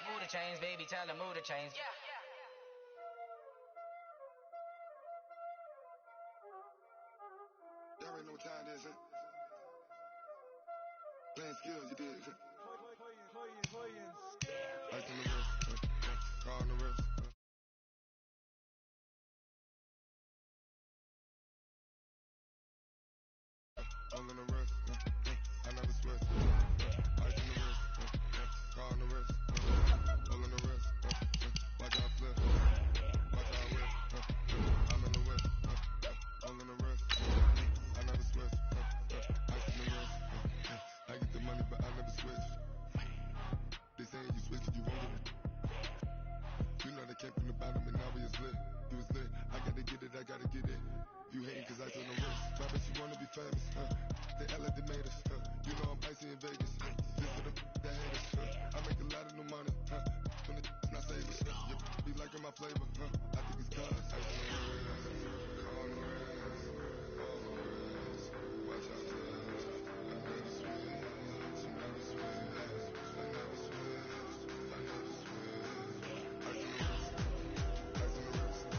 Move the chains, baby, tell them move the chains. Y'all already know what time it is, huh? Playing skills, you did, huh? Ice on the wrist, car on the wrist, all on the wrist, I never switch. Ice on the wrist, car on the wrist, all on the wrist, watch how I flip, watch how I whip, I'm in the whip, all on the wrist, I never switch. Ice on the wrist, I get the money but I never switch. They saying you switch it, you won't get it. You know they came from the bottom and now we is lit. You was lit, I gotta get it, I gotta get it. You hating cause ice on the wrist. Why bet you wanna be famous, They act like they made us, You know I'm icy in Vegas, Just for the that hate us, I make a lot of new money, When the not savers, You be liking my flavor, I think it's cause ice on the wrist, on the wrist, on the wrist. Watch out, touch, I never switch, I never switch, I never switch, I never switch. Ice on the wrist, ice on the wrist, ice on the wrist, ice on the wrist, ice on the wrist.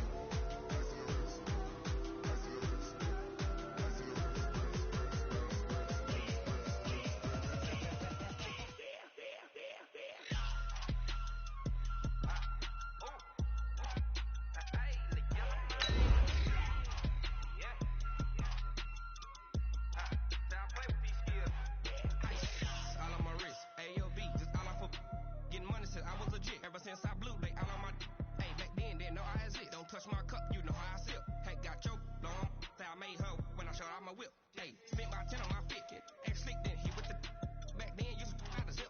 Touch my cup, you know how I sip. Hey, got your long, say I made her when I showed out my whip. Hey, spent my 10 on my fit. Ex slick then he with the back then used to out the zip.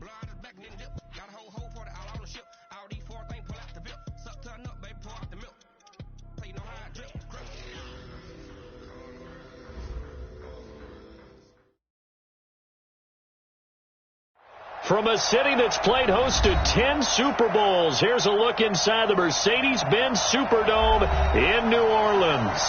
Blow out his back and then dip. Got a whole party all on the ship. All these four things pull out the bip. Suck turn up, baby, pour out the milk. So you know how I drip. From a city that's played host to 10 Super Bowls, here's a look inside the Mercedes-Benz Superdome in New Orleans.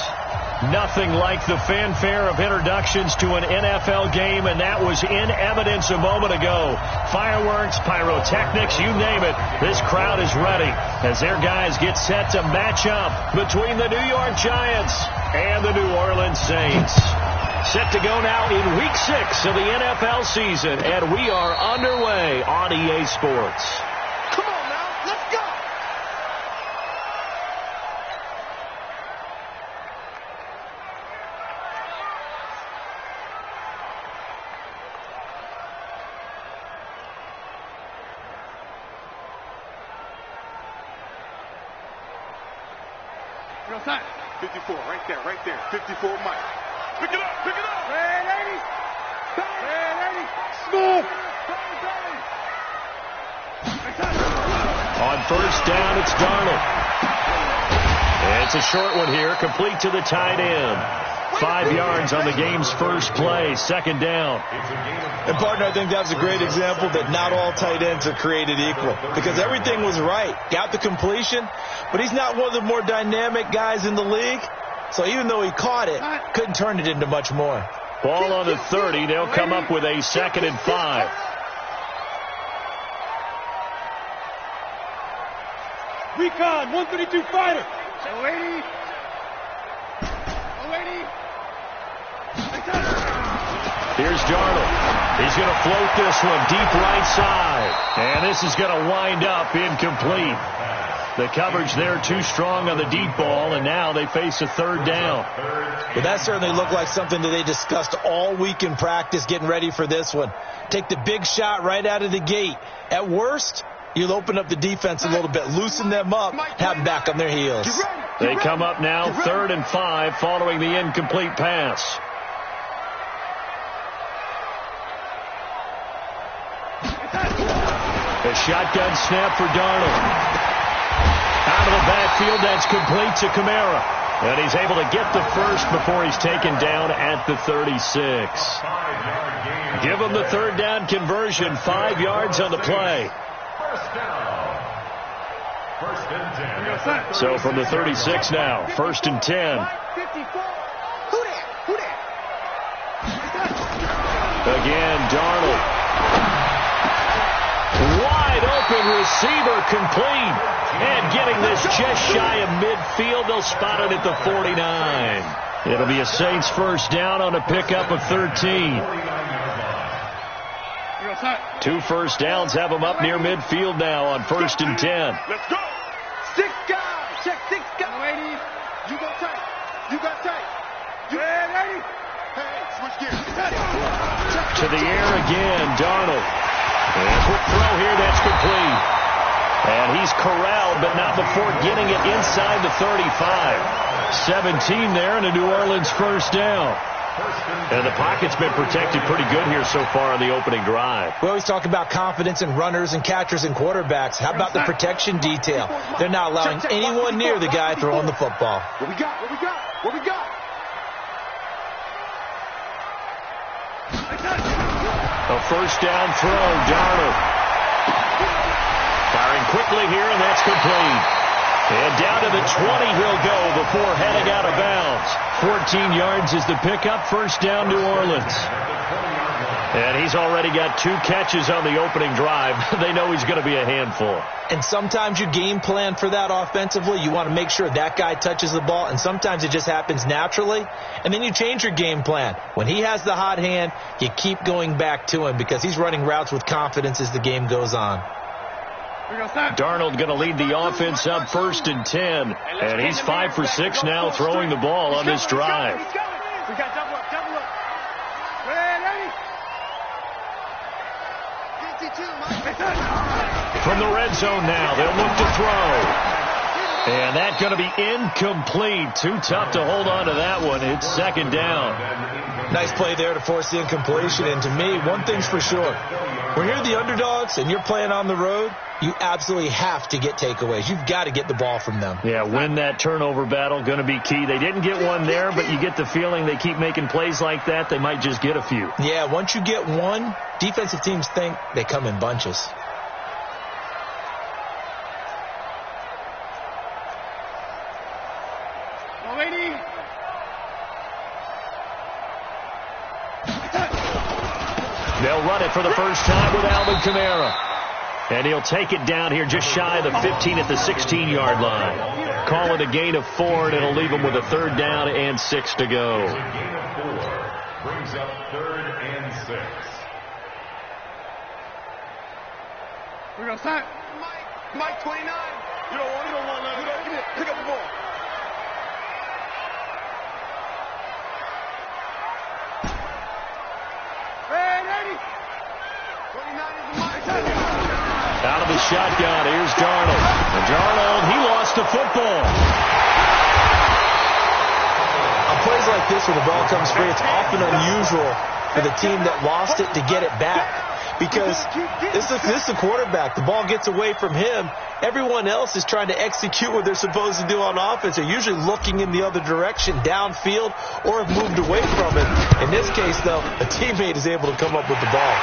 Nothing like the fanfare of introductions to an NFL game, and that was in evidence a moment ago. Fireworks, pyrotechnics, you name it. This crowd is ready as their guys get set to match up between the New York Giants and the New Orleans Saints. Set to go now in Week 6 of the NFL season, and we are underway on EA Sports. Come on now, let's go! Real time. 54, right there. 54, Mike. Pick it up! Red 80! Red 80! Smooth! On first down, it's Darnold. It's a short one here, complete to the tight end. 5 yards on the game's first play, second down. And, partner, I think that's a great example that not all tight ends are created equal because everything was right. Got the completion, but he's not one of the more dynamic guys in the league. So even though he caught it, couldn't turn it into much more. Ball on the 30. They'll come up with a 2nd and 5. Recon, 132 fighter. 080. 080. Here's Darnold. He's going to float this one deep right side. And this is going to wind up incomplete. The coverage there too strong on the deep ball, and now they face a 3rd down. But that certainly looked like something that they discussed all week in practice getting ready for this one. Take the big shot right out of the gate. At worst, you'll open up the defense a little bit, loosen them up, have them back on their heels. They come up now 3rd and 5 following the incomplete pass. A shotgun snap for Darnold. Out of the backfield, that's complete to Kamara. And he's able to get the first before he's taken down at the 36. Give him the 3rd down conversion, 5 yards on the play. So from the 36 now, 1st and 10. Again, Darnold. Wide open open receiver complete. And getting this just shy of midfield, they'll spot it at the 49. It'll be a Saints first down on a pickup of 13. 2 first downs have them up near midfield now on 1st and 10. Let's go. 6 guys. Check 6 guys. Ladies, You go tight. You got tight. ready? Hey, switch gears. To the air again, Darnold. And quick throw here, that's complete. And he's corralled, but not before getting it inside the 35. 17 there, and a New Orleans first down. And the pocket's been protected pretty good here so far on the opening drive. We always talk about confidence in runners and catchers and quarterbacks. How about the protection detail? They're not allowing anyone near the guy throwing the football. What we got? What we got? What we got? A first down throw, Darnold. Firing quickly here, and that's complete. And down to the 20 he'll go before heading out of bounds. 14 yards is the pickup. First down, New Orleans. And he's already got 2 catches on the opening drive. They know he's going to be a handful. And sometimes you game plan for that offensively. You want to make sure that guy touches the ball, and sometimes it just happens naturally. And then you change your game plan. When he has the hot hand, you keep going back to him because he's running routes with confidence as the game goes on. Darnold going to lead the offense up 1st and 10. And he's 5 for 6 now throwing the ball on this drive. We got double up, double up. Ready? From the red zone now, they'll look to throw. And that's going to be incomplete. Too tough to hold on to that one. It's 2nd down. Nice play there to force the incompletion. And to me, one thing's for sure. When you're the underdogs and you're playing on the road, you absolutely have to get takeaways. You've got to get the ball from them. Yeah, win that turnover battle, going to be key. They didn't get one there, but you get the feeling they keep making plays like that, they might just get a few. Yeah, once you get one, defensive teams think they come in bunches. Lady. They'll run it for the first time with Alvin Kamara. And he'll take it down here just shy of the 15 at the 16-yard line. Call it a gain of 4, and it'll leave them with a 3rd down and 6 to go. Gain of 4 brings up 3rd and 6. We're going to start. Mike 29. You don't want that. Give me it. Pick up the ball. Ready? 29 is the Mike. Out of the shotgun, here's Darnold. And Darnold, he lost the football. On plays like this where the ball comes free, it's often unusual for the team that lost it to get it back. Because this is the quarterback. The ball gets away from him. Everyone else is trying to execute what they're supposed to do on offense. They're usually looking in the other direction, downfield, or have moved away from it. In this case, though, a teammate is able to come up with the ball.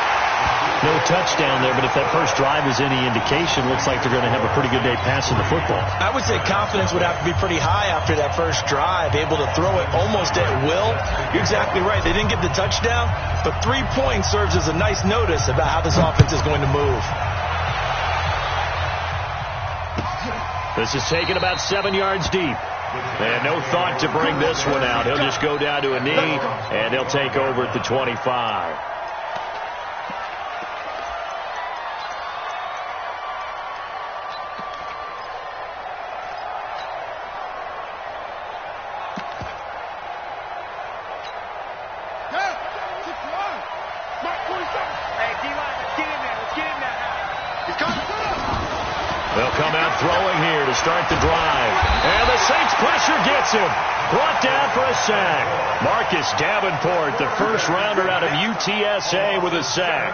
No touchdown there, but if that first drive is any indication, looks like they're going to have a pretty good day passing the football. I would say confidence would have to be pretty high after that first drive, able to throw it almost at will. You're exactly right. They didn't get the touchdown, but 3 points serves as a nice notice about how this offense is going to move. This is taken about 7 yards deep. And no thought to bring this one out. He'll just go down to a knee, and they'll take over at the 25. They'll come out throwing here to start the drive. And the Saints pressure gets him. Brought down for a sack. Marcus Davenport, the first rounder out of UTSA with a sack.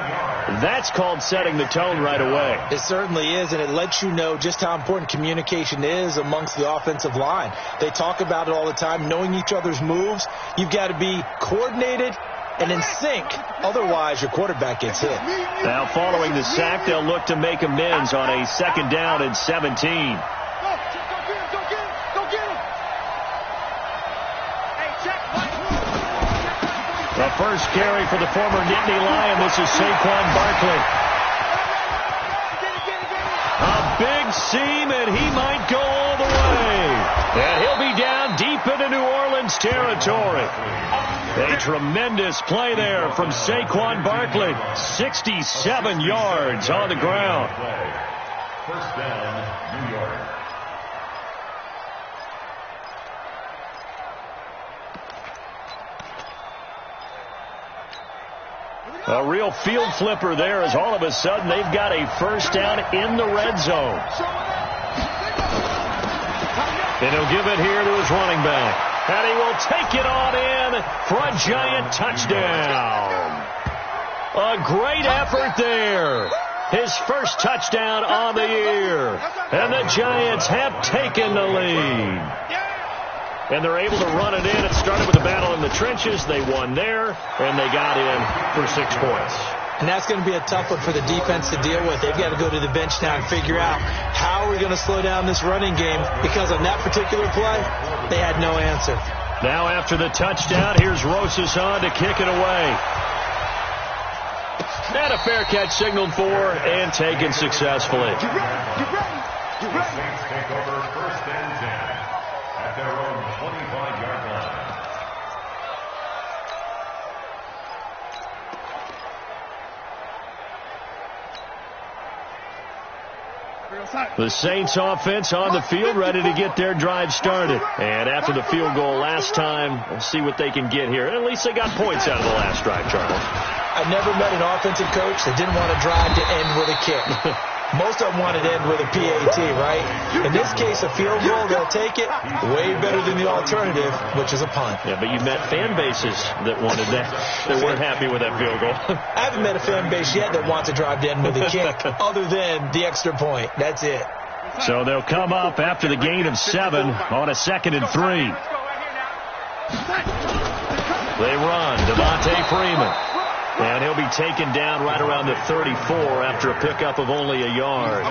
That's called setting the tone right away. It certainly is, and it lets you know just how important communication is amongst the offensive line. They talk about it all the time, knowing each other's moves. You've got to be coordinated and in sync. Otherwise, your quarterback gets hit. Now, following the sack, they'll look to make amends on a 2nd down and 17. Go get him. Go get him. Hey, check. The first carry for the former Nittany Lion. This is Saquon Barkley. line seam, and he might go all the way. And he'll be down deep into New Orleans territory. A tremendous play there from Saquon Barkley. 67 yards on the ground. First down, New York. A real field flipper there as all of a sudden they've got a first down in the red zone. And he'll give it here to his running back. And he will take it on in for a Giant touchdown. A great effort there. His first touchdown on the year. And the Giants have taken the lead. And they're able to run it in. It started with a battle in the trenches. They won there, and they got in for 6 points. And that's going to be a tough one for the defense to deal with. They've got to go to the bench now and figure out how are we going to slow down this running game, because on that particular play, they had no answer. Now after the touchdown, here's Rosas on to kick it away. And a fair catch signaled for and taken successfully. Saints take over first and 10 at their own 25-yard line. The Saints offense on the field, ready to get their drive started. And after the field goal last time, we'll see what they can get here. And at least they got points out of the last drive, Charles. I never met an offensive coach that didn't want to drive to end with a kick. Most of them wanted to end with a PAT, right? In this case, a field goal, they'll take it. Way better than the alternative, which is a punt. Yeah, but you met fan bases that wanted that, that weren't happy with that field goal. I haven't met a fan base yet that wants to drive to end with a kick, other than the extra point. That's it. So they'll come up after the gain of 7 on a 2nd and 3. They run. Devontae Freeman. And he'll be taken down right around the 34 after a pickup of only a yard.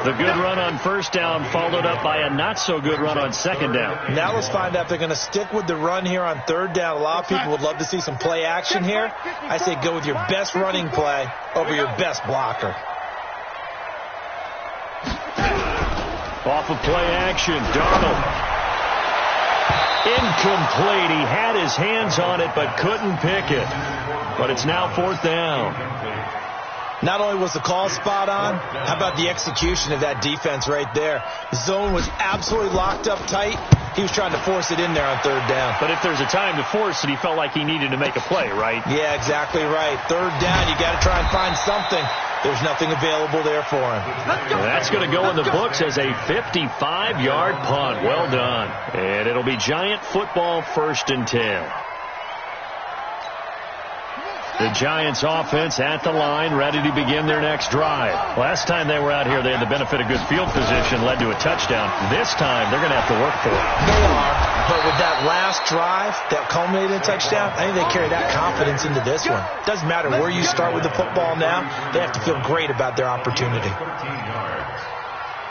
The good run on first down followed up by a not-so-good run on second down. Now let's find out if they're going to stick with the run here on third down. A lot of people would love to see some play action here. I say go with your best running play over your best blocker. Off of play action, Darnold. Incomplete. He had his hands on it but couldn't pick it. But it's now 4th down. Not only was the call spot on, how about the execution of that defense right there? The zone was absolutely locked up tight. He was trying to force it in there on third down. But if there's a time to force it, he felt like he needed to make a play, right? Yeah, exactly right. Third down, you got to try and find something. There's nothing available there for him. That's going to go in the books as a 55-yard punt. Well done. And it'll be Giant football, 1st and 10. The Giants offense at the line, ready to begin their next drive. Last time they were out here, they had the benefit of good field position, led to a touchdown. This time, they're going to have to work for it. They are, but with that last drive that culminated in a touchdown, I think they carry that confidence into this one. Doesn't matter where you start with the football now, they have to feel great about their opportunity. 13 yards.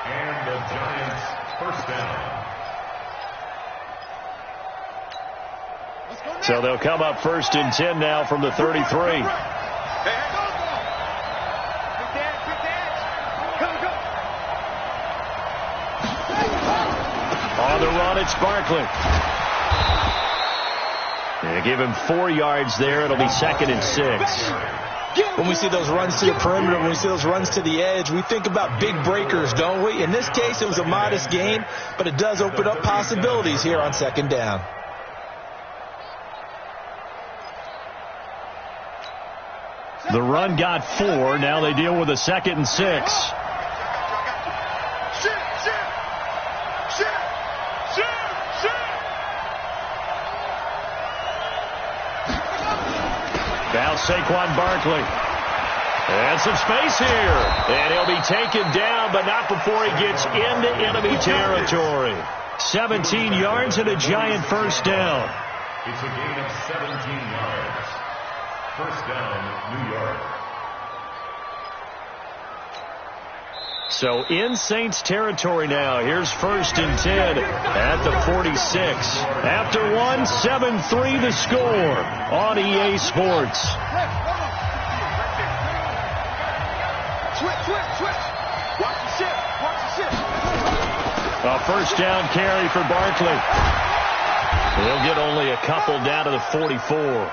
And the Giants first down. So they'll come up 1st and 10 now from the 33. Go. On the run, it's Barkley. They give him 4 yards there. It'll be 2nd and 6. When we see those runs to the perimeter, when we see those runs to the edge, we think about big breakers, don't we? In this case, it was a modest gain, but it does open up possibilities here on 2nd down. The run got 4. Now they deal with a 2nd and 6. Now Saquon Barkley. And some space here. And he'll be taken down, but not before he gets into enemy territory. 17 yards and a Giant first down. It's a gain of 17 yards. First down, New York. So in Saints territory now. Here's 1st and 10 at the 46. After 1, 7-3 the score on EA Sports. Watch the ship. Watch the ship. A first down carry for Barkley. He'll get only a couple down to the 44.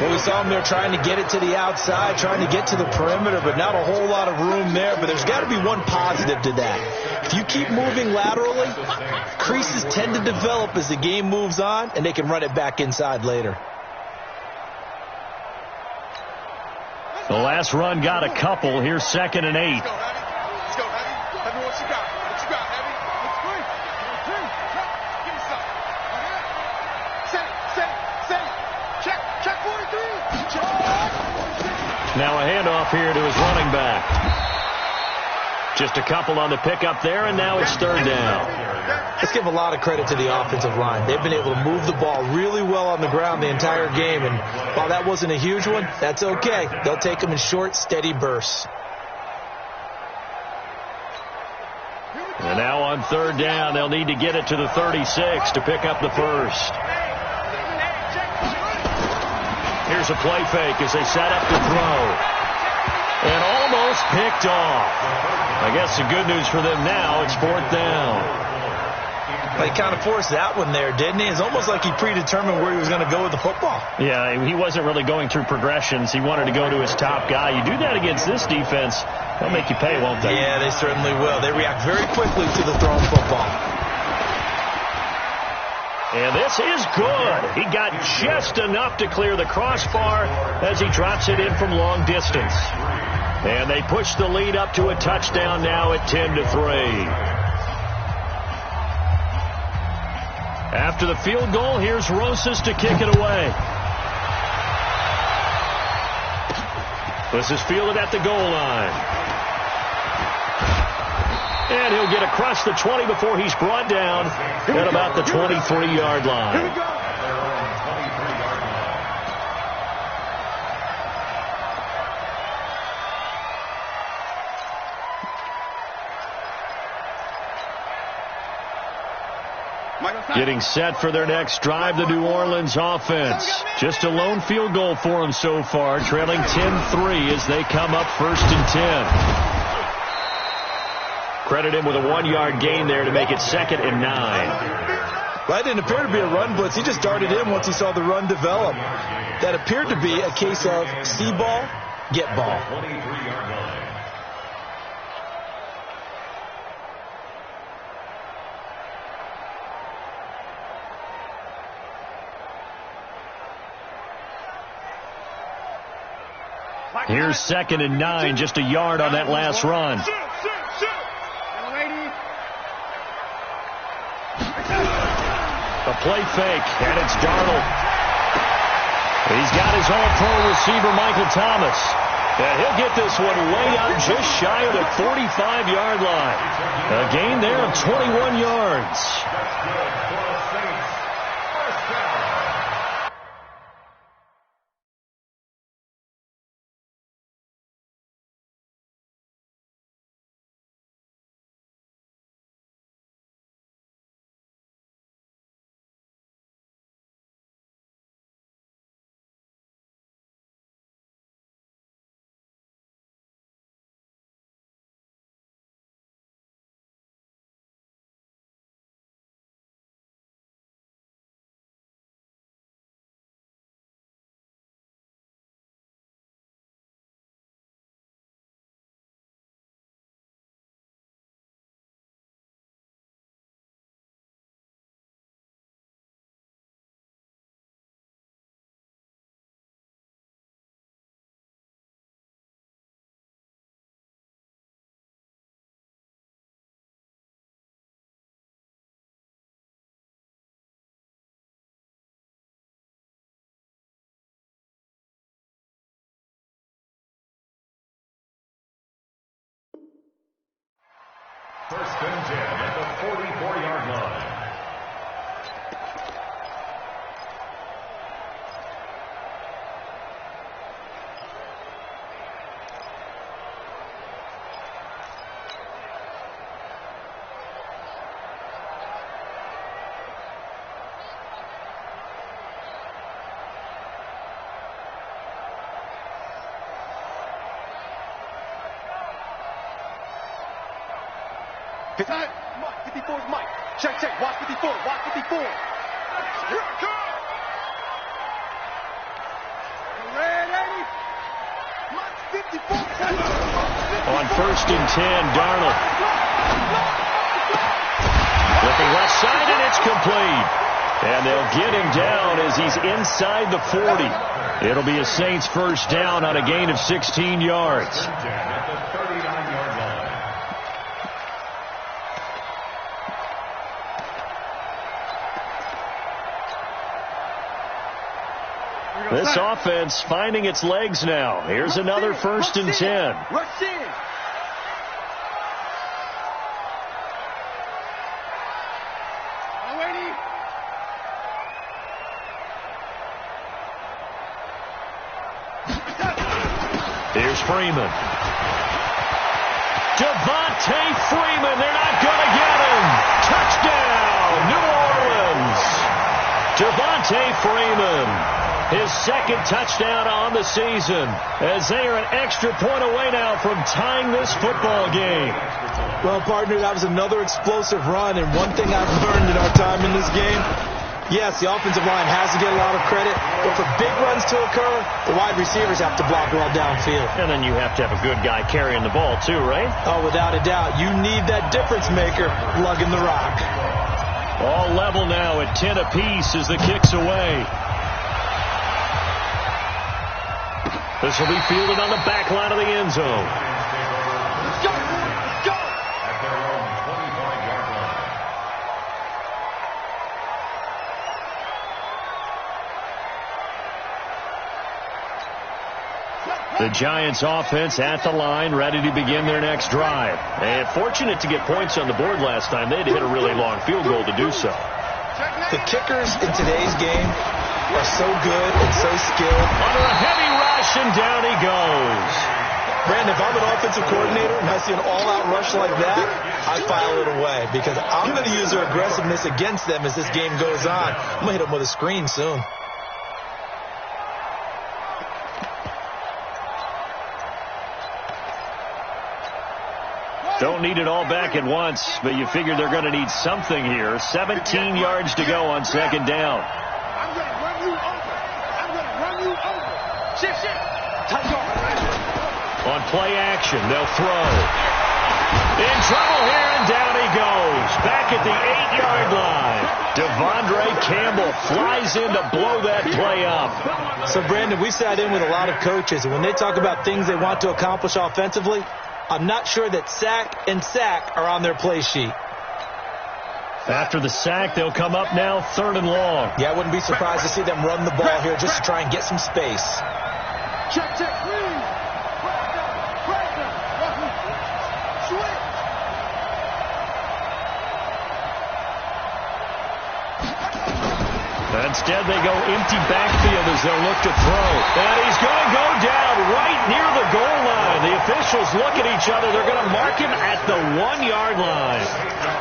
Well, we saw him there trying to get it to the outside, trying to get to the perimeter, but not a whole lot of room there. But there's got to be one positive to that. If you keep moving laterally, creases tend to develop as the game moves on, and they can run it back inside later. The last run got a couple. Here's 2nd and 8. Let's go, Heavy. Let's go, Heavy. Heavy, what you got? What you got, Heavy? Let's go. Give me something. Set it. Check 43. Now a handoff here to his running back. Just a couple on the pickup there, and now it's 3rd down. Let's give a lot of credit to the offensive line. They've been able to move the ball really well on the ground the entire game, and while that wasn't a huge one, that's okay. They'll take them in short, steady bursts. And now on 3rd down, they'll need to get it to the 36 to pick up the first. Here's a play fake as they set up to throw. And almost picked off. I guess the good news for them now, it's 4th down. But he kind of forced that one there, didn't he? It's almost like he predetermined where he was going to go with the football. Yeah, he wasn't really going through progressions. He wanted to go to his top guy. You do that against this defense, they'll make you pay, won't they? Yeah, they certainly will. They react very quickly to the thrown football. And this is good. He got just enough to clear the crossbar as he drops it in from long distance. And they push the lead up to a touchdown now at 10-3. After the field goal, here's Rosas to kick it away. This is fielded at the goal line. And he'll get across the 20 before he's brought down at about the 23-yard line. Here we go. Getting set for their next drive, the New Orleans offense. Just a lone field goal for them so far, trailing 10-3 as they come up 1st and 10. Credit him with a 1-yard gain there to make it 2nd and 9. Well, that didn't appear to be a run blitz. He just darted in once he saw the run develop. That appeared to be a case of see ball, get ball. 23-yard line. Here's 2nd and 9, just a yard on that last run. Ready? A play fake, and it's Darnold. He's got his all-pro receiver, Michael Thomas. And he'll get this one way out just shy of the 45-yard line. A gain there of 21 yards. First and 10 at the 44-yard line. Mike, 54 is Mike. Check, check. Watch 54. Watch 54. Here I come. Red 80. Mike 54. On 1st and 10, Darnold. Looking left side, and it's complete. And they'll get him down as he's inside the 40. It'll be a Saints first down on a gain of 16 yards. At the 39-yard line. This offense finding its legs now. Here's another 1st and 10. Rush in. Here's Freeman. Devontae Freeman. They're not going to get him. Touchdown, New Orleans. Devontae Freeman. His second touchdown on the season as they are an extra point away now from tying this football game. Well, partner, that was another explosive run, and one thing I've learned in our time in this game, yes, the offensive line has to get a lot of credit, but for big runs to occur, the wide receivers have to block well downfield. And then you have to have a good guy carrying the ball too, right? Oh, without a doubt. You need that difference maker lugging the rock. All level now at 10 apiece as the kick's away. This will be fielded on the back line of the end zone. Let's go. Let's go. At their own 25-yard line. The Giants offense at the line, ready to begin their next drive. And fortunate to get points on the board last time. They had to hit a really long field goal to do so. The kickers in today's game are so good and so skilled. Under a heavy rush, and down he goes. Brandon, if I'm an offensive coordinator and I see an all-out rush like that, I file it away because I'm going to use their aggressiveness against them as this game goes on. I'm going to hit them with a screen soon. Don't need it all back at once, but you figure they're going to need something here. 17 yards to go on 2nd down. I'm going to run you over. I'm going to run you over. Shift. Tight yard. On play action, they'll throw. In trouble here, and down he goes. Back at the 8-yard line. Devondre Campbell flies in to blow that play up. So, Brandon, we sat in with a lot of coaches, and when they talk about things they want to accomplish offensively, I'm not sure that sack and sack are on their play sheet. After the sack, they'll come up now 3rd and long. Yeah, I wouldn't be surprised to see them run the ball here just to try and get some space. Check, please. Pressure. Switch. Instead, they go empty backfield as they'll look to throw. And he's going to go down right near the goal line. The officials look at each other. They're going to mark him at the 1-yard line.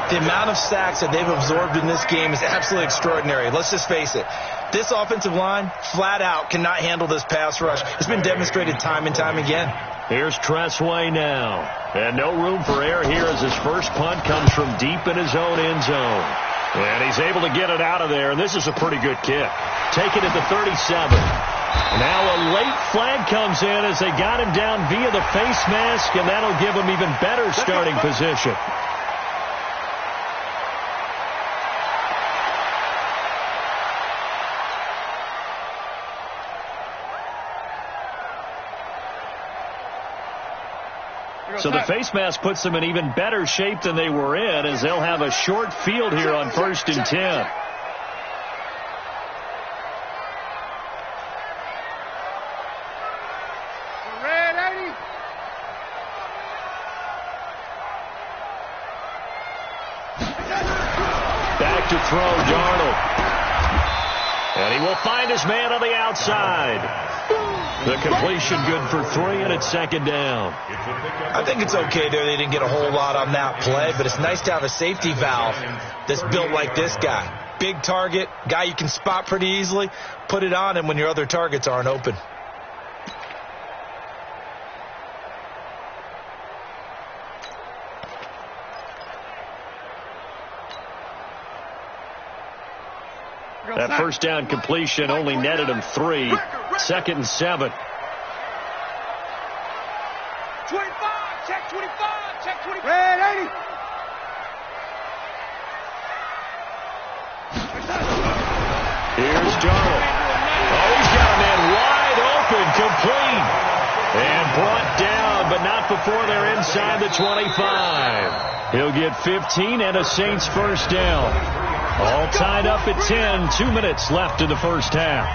The amount of sacks that they've absorbed in this game is absolutely extraordinary. Let's just face it. This offensive line, flat out, cannot handle this pass rush. It's been demonstrated time and time again. Here's Tressway now. And no room for error here as his first punt comes from deep in his own end zone. And he's able to get it out of there, and this is a pretty good kick. Taken at the 37. Now a late flag comes in as they got him down via the face mask, and that'll give him even better starting position. So the face mask puts them in even better shape than they were in as they'll have a short field here on 1st and 10. Red 80. Back to throw, Darnold. And he will find his man on the outside. The completion good for 3, and it's 2nd down. I think it's okay there. They didn't get a whole lot on that play, but it's nice to have a safety valve that's built like this guy. Big target, guy you can spot pretty easily. Put it on him when your other targets aren't open. That first down completion only netted him 3. 2nd and 7. 25, check 25, check 25. Red 80. Here's Darnold. Oh, he's got a man wide open, complete. And brought down, but not before they're inside the 25. He'll get 15 and a Saints first down. All tied up at 10. 2 minutes left in the first half.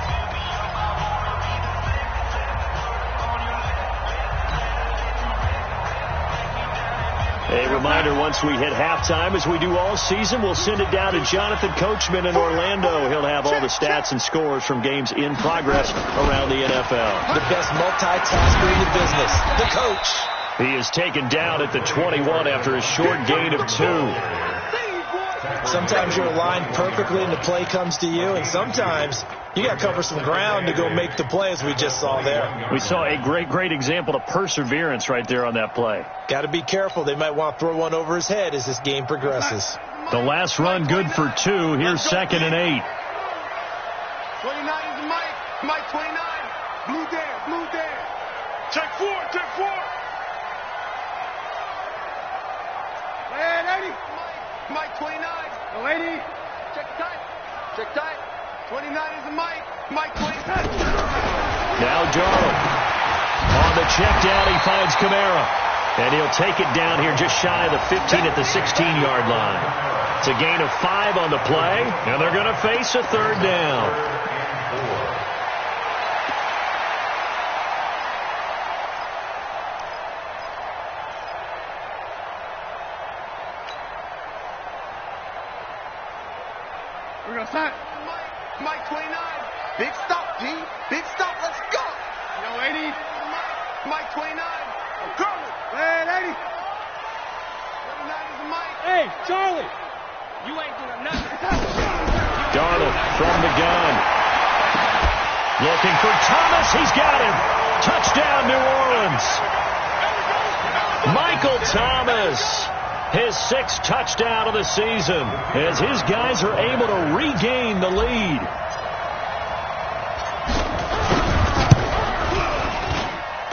A reminder, once we hit halftime, as we do all season, we'll send it down to Jonathan Coachman in Orlando. He'll have all the stats and scores from games in progress around the NFL. The best multitasker in the business, the coach. He is taken down at the 21 after a short gain of 2. Sometimes you're aligned perfectly and the play comes to you, and sometimes you got to cover some ground to go make the play, as we just saw there. We saw a great example of perseverance right there on that play. Got to be careful. They might want to throw one over his head as this game progresses. The last run good for 2. Here's 2nd and 8. 29 is Mike. Mike 29. Blue there. Check 4. Red 80. Mike 29. No 80. Check tight. 29 is a Mike. Mike 29. Now Darnold. On the check down, he finds Kamara. And he'll take it down here just shy of the 15 at the 16-yard line. It's a gain of 5 on the play, and they're going to face a 3rd down. We're going to start. Mike 29. Big stop, D. Big stop. Let's go. Yo, 80. Mike 29. Red 80. 29 is a Mike. Hey, Charlie. You ain't doing nothing. Darnold from the gun. Looking for Thomas. He's got him. Touchdown, New Orleans. Michael Thomas. His 6th touchdown of the season as his guys are able to regain the lead.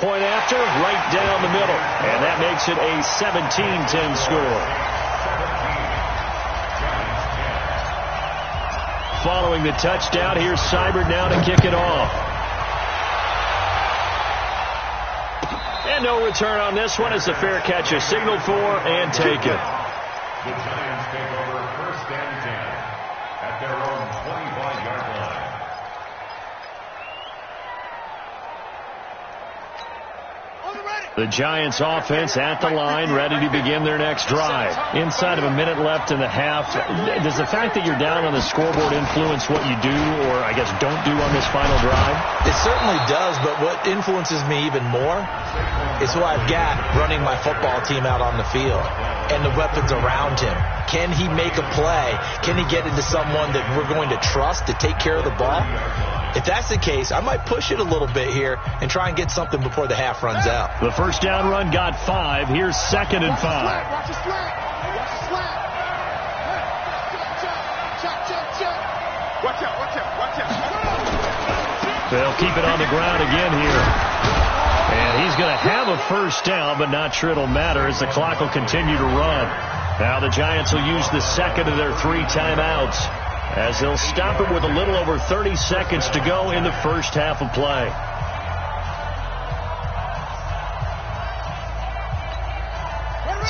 Point after, right down the middle. And that makes it a 17-10 score. Following the touchdown, here's Seibert now to kick it off. And no return on this one as the fair catch is signaled for and taken. The Giants take over 1st and 10 at their own 25-yard line. The Giants offense at the line, ready to begin their next drive. Inside of a minute left in the half, does the fact that you're down on the scoreboard influence what you do, or I guess don't do on this final drive? It certainly does, but what influences me even more is who I've got running my football team out on the field and the weapons around him. Can he make a play? Can he get into someone that we're going to trust to take care of the ball? If that's the case, I might push it a little bit here and try and get something before the half runs out. The first down run got 5. Here's 2nd and 5. Watch the slant. Watch out. They'll keep it on the ground again here. And he's going to have a first down, but not sure it'll matter as the clock will continue to run. Now the Giants will use the 2nd of their 3 timeouts, as they'll stop it with a little over 30 seconds to go in the first half of play.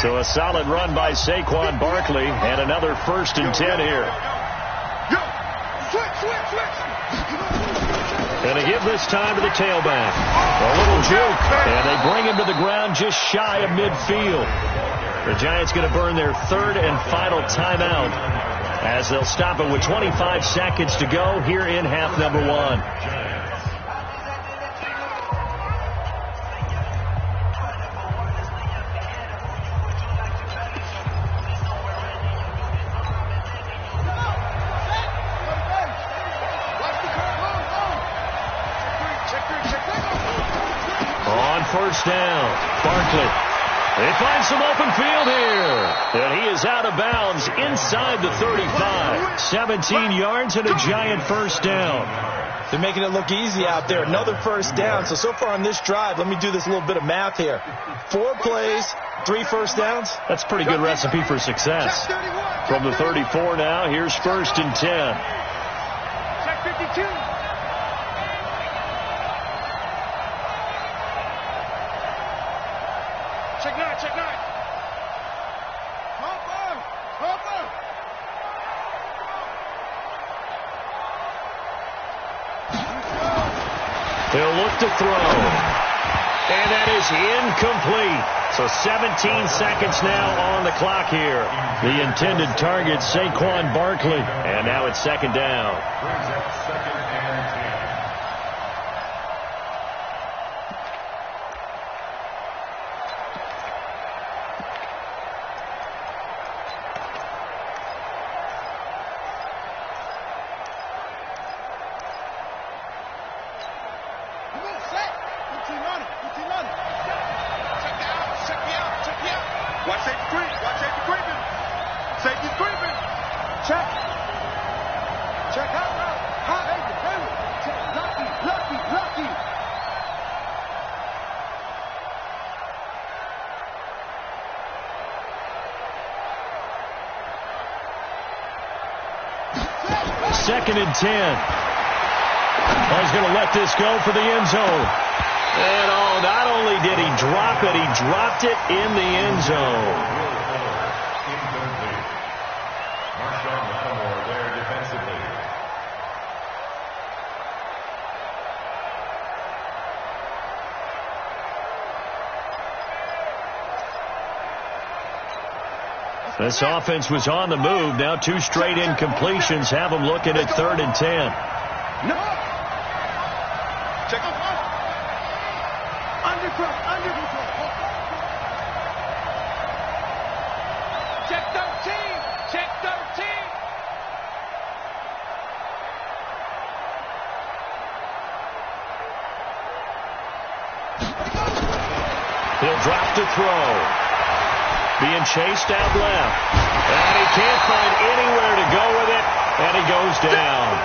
So a solid run by Saquon Barkley and another 1st and 10 here. And a give this time to the tailback. A little juke, and they bring him to the ground just shy of midfield. The Giants going to burn their 3rd and final timeout as they'll stop it with 25 seconds to go here in half number 1. On first down, Barkley They find some open field here. And he is out of bounds inside the 35. 17 yards and a giant first down. They're making it look easy out there. Another first down. So far on this drive, let me do this little bit of math here. 4 plays, 3 first downs. That's a pretty good recipe for success. From the 34 now, here's 1st and 10. Check 52. Check 9, check 9. Hopper. He'll look to throw. And that is incomplete. So 17 seconds now on the clock here. The intended target, Saquon Barkley. And now it's 2nd down. Brings up 2nd and 10. Watch safety creep. Watch safety creeping. Safety's creeping. Check. Check out. Lucky. Second and 10. He's going to let this go for the end zone. And not only did he drop it, he dropped it in the end zone. Incomplete. Marshawn Lattimore there defensively. This offense was on the move. Now 2 straight incompletions have them looking at 3rd and 10. No. Check up. Under control. Check 13. Check 13. He'll drop to throw. Being chased out left. And he can't find anywhere to go with it. And he goes down.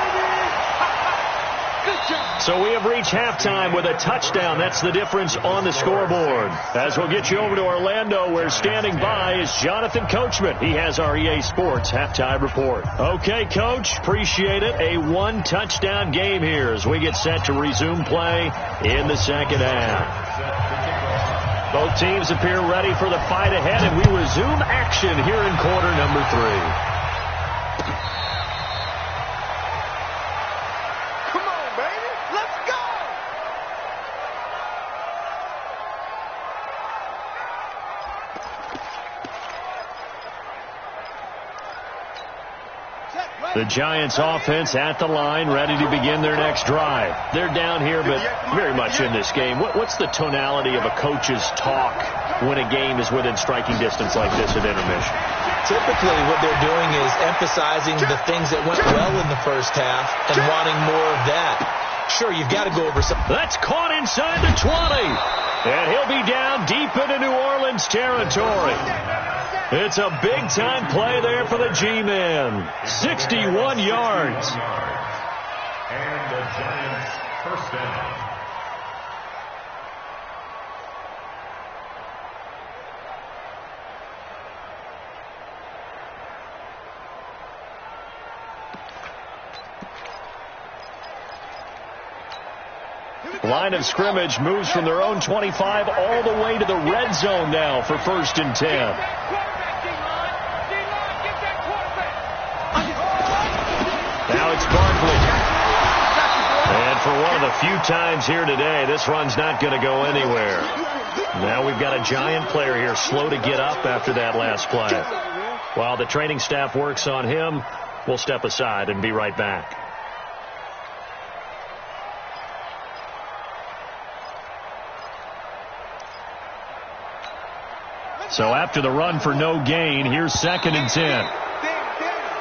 So we have reached halftime with a touchdown. That's the difference on the scoreboard. As we'll get you over to Orlando, where standing by is Jonathan Coachman. He has our EA Sports halftime report. Okay, Coach, appreciate it. A 1-touchdown game here as we get set to resume play in the 2nd half. Both teams appear ready for the fight ahead, and we resume action here in quarter number 3. The Giants offense at the line, ready to begin their next drive. They're down here, but very much in this game. What's the tonality of a coach's talk when a game is within striking distance like this at intermission? Typically, what they're doing is emphasizing the things that went well in the first half and wanting more of that. Sure, you've got to go over some. That's caught inside the 20. And he'll be down deep into New Orleans territory. It's a big-time play there for the G-Men. 61 yards. And the Giants first down. Line of scrimmage moves from their own 25 all the way to the red zone now for 1st and 10. Now it's Barkley. And for one of the few times here today, this run's not going to go anywhere. Now we've got a Giant player here slow to get up after that last play. While the training staff works on him, we'll step aside and be right back. So after the run for no gain, here's 2nd and 10.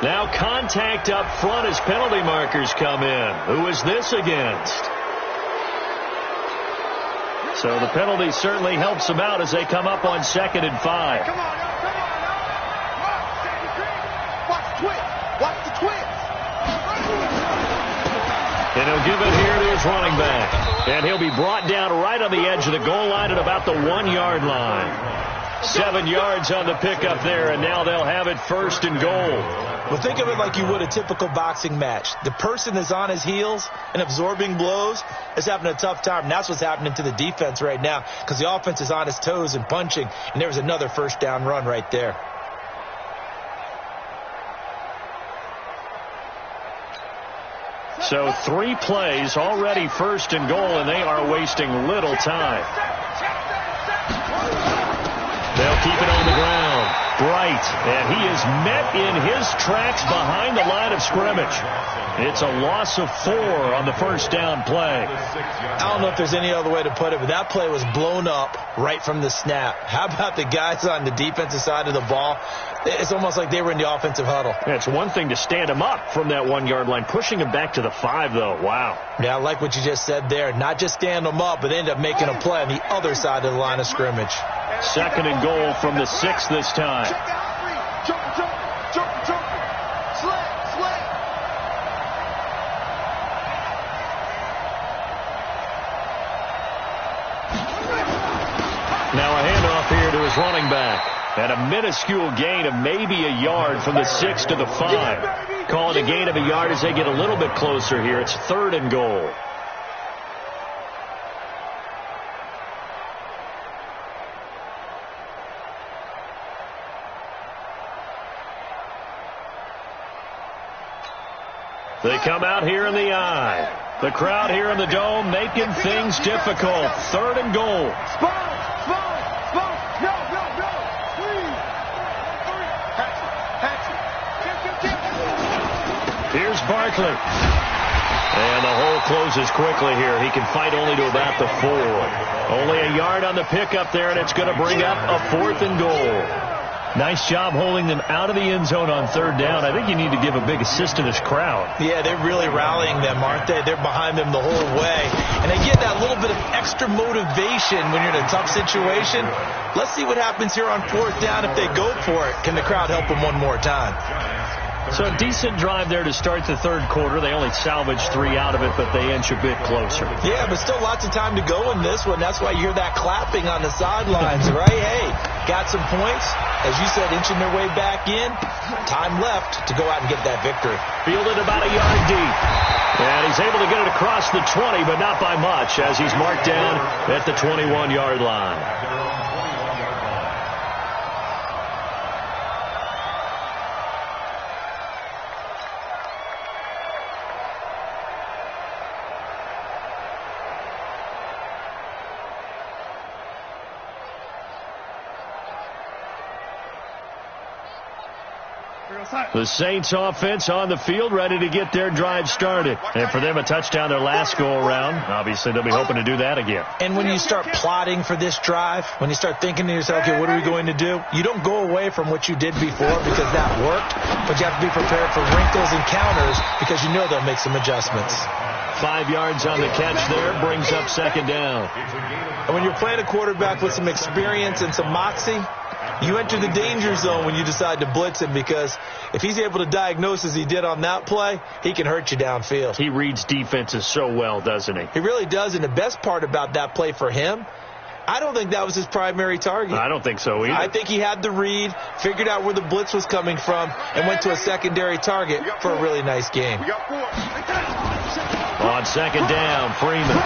Now contact up front as penalty markers come in. Who is this against? So the penalty certainly helps them out as they come up on 2nd and 5. Come on, watch the twins. Watch the twins. And he'll give it here to his running back. And he'll be brought down right on the edge of the goal line at about the 1-yard line. 7 yards on the pickup there, and now they'll have it 1st and goal. Well, think of it like you would a typical boxing match. The person is on his heels and absorbing blows is having a tough time. And that's what's happening to the defense right now because the offense is on its toes and punching, and there was another 1st down run right there. So 3 plays, already 1st and goal, and they are wasting little time. They'll keep it on the ground. Bright, and he is met in his tracks behind the line of scrimmage. It's a loss of 4 on the 1st down play. I don't know if there's any other way to put it, but that play was blown up right from the snap. How about the guys on the defensive side of the ball? It's almost like they were in the offensive huddle. Yeah, it's one thing to stand him up from that 1-yard line. Pushing him back to the 5, though. Wow. Yeah, I like what you just said there. Not just stand them up, but end up making a play on the other side of the line of scrimmage. 2nd and goal from the 6 this time. Now a handoff here to his running back. And a minuscule gain of maybe a yard from the 6 to the 5. Call it a gain of a yard as they get a little bit closer here. It's 3rd and goal. They come out here in the eye. The crowd here in the dome making things difficult. 3rd and goal. Here's Barkley. And the hole closes quickly here. He can fight only to about the 4. Only a yard on the pickup there, and it's going to bring up a 4th and goal. Nice job holding them out of the end zone on 3rd down. I think you need to give a big assist to this crowd. Yeah, they're really rallying them, aren't they? They're behind them the whole way. And they get that little bit of extra motivation when you're in a tough situation. Let's see what happens here on 4th down if they go for it. Can the crowd help them one more time? So a decent drive there to start the 3rd quarter. They only salvaged 3 out of it, but they inch a bit closer. Yeah, but still lots of time to go in this one. That's why you hear that clapping on the sidelines, right? Hey, got some points. As you said, inching their way back in. Time left to go out and get that victory. Fielded about a yard deep. And he's able to get it across the 20, but not by much, as he's marked down at the 21-yard line. The Saints offense on the field, ready to get their drive started. And for them, a touchdown their last go-around. Obviously, they'll be hoping to do that again. And when you start plotting for this drive, when you start thinking to yourself, okay, what are we going to do? You don't go away from what you did before because that worked, but you have to be prepared for wrinkles and counters because you know they'll make some adjustments. 5 yards on the catch there, brings up 2nd down. And when you're playing a quarterback with some experience and some moxie, you enter the danger zone when you decide to blitz him because if he's able to diagnose as he did on that play, he can hurt you downfield. He reads defenses so well, doesn't he? He really does, and the best part about that play for him, I don't think that was his primary target. I don't think so either. I think he had the read, figured out where the blitz was coming from, and went to a secondary target for a really nice game. On 2nd down, Freeman.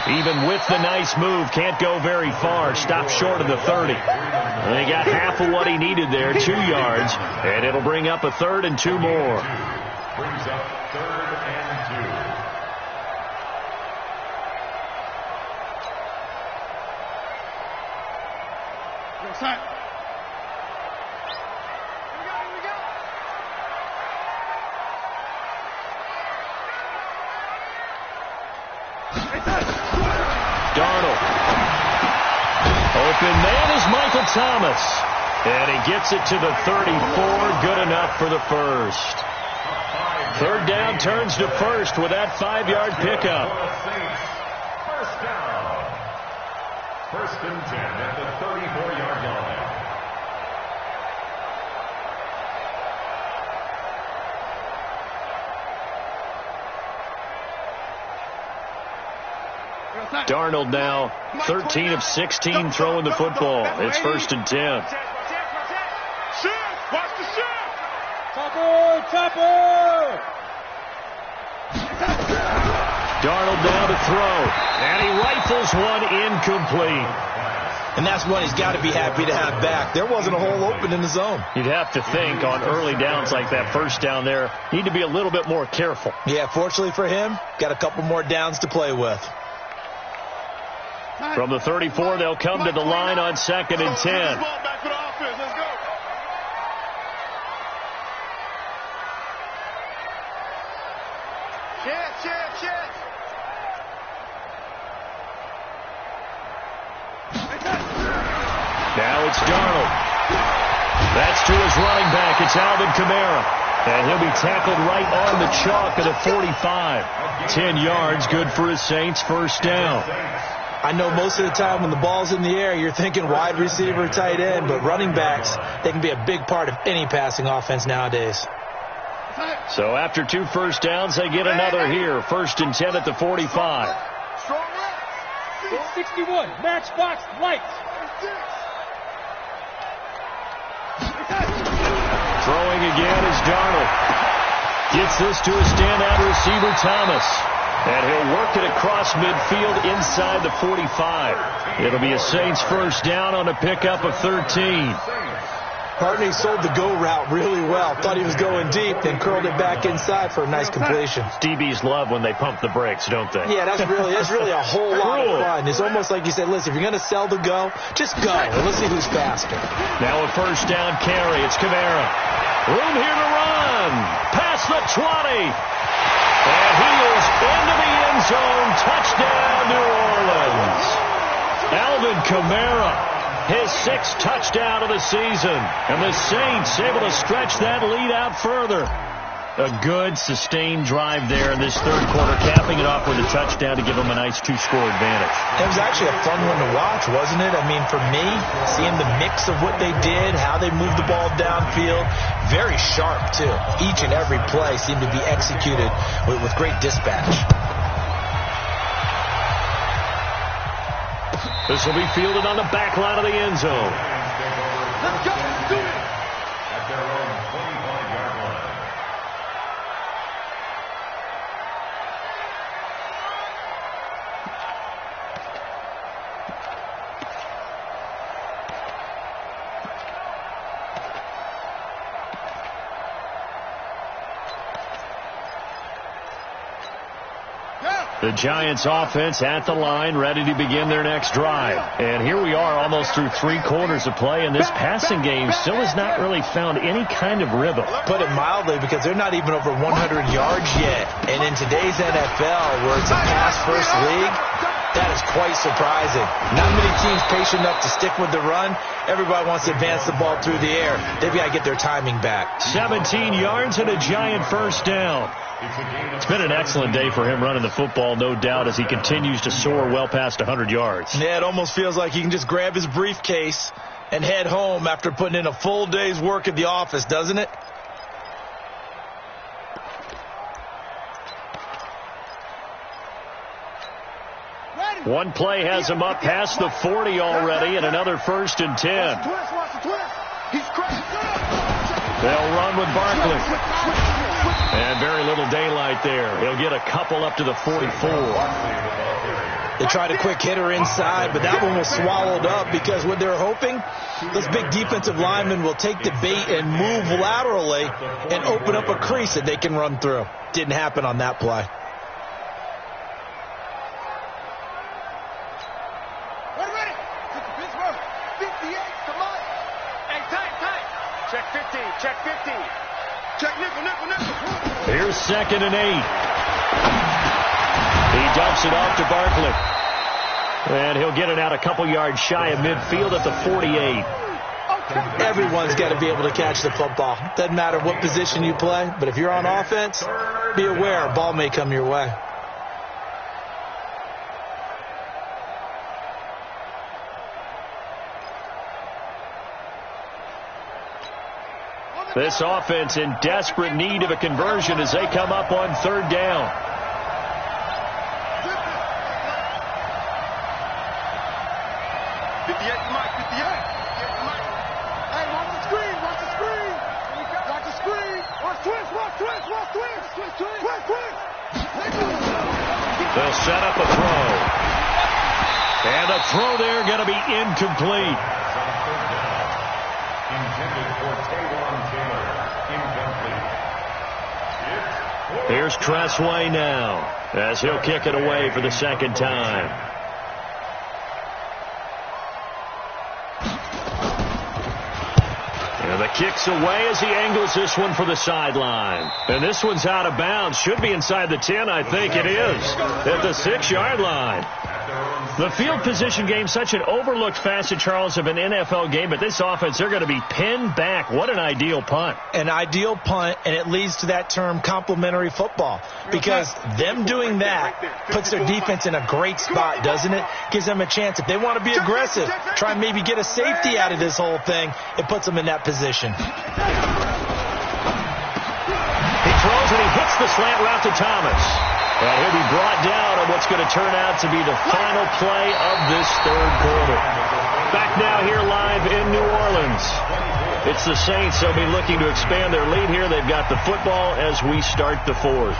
Even with the nice move, can't go very far. Stopped short of the 30. And they got half of what he needed there, 2 yards. And it'll bring up a 3rd and 2 more. Brings up 3rd and 2. Go, son. Darnold. Open man is Michael Thomas. And he gets it to the 34. Good enough for the first. 3rd down turns to 1st with that 5-yard pickup. first down. First and 10 at the 34-yard line. Darnold now 13 of 16 throwing the football. It's first and 10. Watch the shift. Chopper! Darnold now to throw. And he rifles one incomplete. And that's one he's got to be happy to have back. There wasn't a hole open in the zone. You'd have to think on early downs like that first down there, need to be a little bit more careful. Yeah, fortunately for him, got a couple more downs to play with. From the 34, they'll come to the line on second and 10. Now it's Darnold. That's to his running back. It's Alvin Kamara. And he'll be tackled right on the chalk at the 45. 10 yards, good for his Saints, first down. I know most of the time when the ball's in the air, you're thinking wide receiver, tight end, but running backs, they can be a big part of any passing offense nowadays. So after 2 first downs, they get another here. First and 10 at the 45. 61, matchbox lights. Throwing again is Darnold. Gets this to a standout receiver, Thomas. And he'll work it across midfield inside the 45. It'll be a Saints first down on a pickup of 13. Hardney sold the go route really well. Thought he was going deep, then curled it back inside for a nice completion. DBs love when they pump the brakes, don't they? Yeah, that's really a whole lot of fun. It's almost like you said, listen, if you're going to sell the go, just go, and let's see who's faster. Now a first down carry. It's Kamara. Room here to run. Past the 20. And he is into the end zone. Touchdown, New Orleans. Alvin Kamara, his 6th touchdown of the season. And the Saints able to stretch that lead out further. A good, sustained drive there in this third quarter, capping it off with a touchdown to give them a nice 2-score advantage. It was actually a fun one to watch, wasn't it? I mean, for me, seeing the mix of what they did, how they moved the ball downfield, very sharp, too. Each and every play seemed to be executed with great dispatch. This will be fielded on the back line of the end zone. Let's go. Let's do it. At their own 25-yard line. The Giants offense at the line, ready to begin their next drive. And here we are almost through 3 quarters of play, and this passing game still has not really found any kind of rhythm. Put it mildly, because they're not even over 100 yards yet. And in today's NFL, where it's a pass-first league, that is quite surprising. Not many teams patient enough to stick with the run. Everybody wants to advance the ball through the air. They've got to get their timing back. 17 yards and a Giant first down. It's been an excellent day for him running the football, no doubt, as he continues to soar well past 100 yards. Yeah, it almost feels like he can just grab his briefcase and head home after putting in a full day's work at the office, doesn't it? One play has him up past the 40 already, and another first and 10. They'll run with Barkley. And very little daylight there. He'll get a couple up to the 44. They tried a quick hitter inside, but that one was swallowed up because what they're hoping, those big defensive linemen will take the bait and move laterally and open up a crease that they can run through. Didn't happen on that play. Check 50, check 50. Check nickel. Here's second and 8. He dumps it off to Barkley. And he'll get it out a couple yards shy of midfield at the 48. Everyone's got to be able to catch the football. Doesn't matter what position you play, but if you're on offense, be aware a ball may come your way. This offense in desperate need of a conversion as they come up on third down. They'll set up a throw. And a throw there going to be incomplete. Intended for Taywan Taylor. Incomplete. Here's Cressway now as he'll kick it away for the second time. And the kick's away as he angles this one for the sideline. And this one's out of bounds. Should be inside the 10, I think it is. At the 6-yard line. The field position game, such an overlooked facet, Charles, of an NFL game. But this offense, they're going to be pinned back. What an ideal punt. An ideal punt, and it leads to that term complementary football. Because them doing that puts their defense in a great spot, doesn't it? Gives them a chance. If they want to be aggressive, try and maybe get a safety out of this whole thing, it puts them in that position. He throws and he hits the slant route to Thomas. And he'll be brought down on what's going to turn out to be the final play of this third quarter. Back now here live in New Orleans. It's the Saints. They'll be looking to expand their lead here. They've got the football as we start the fourth.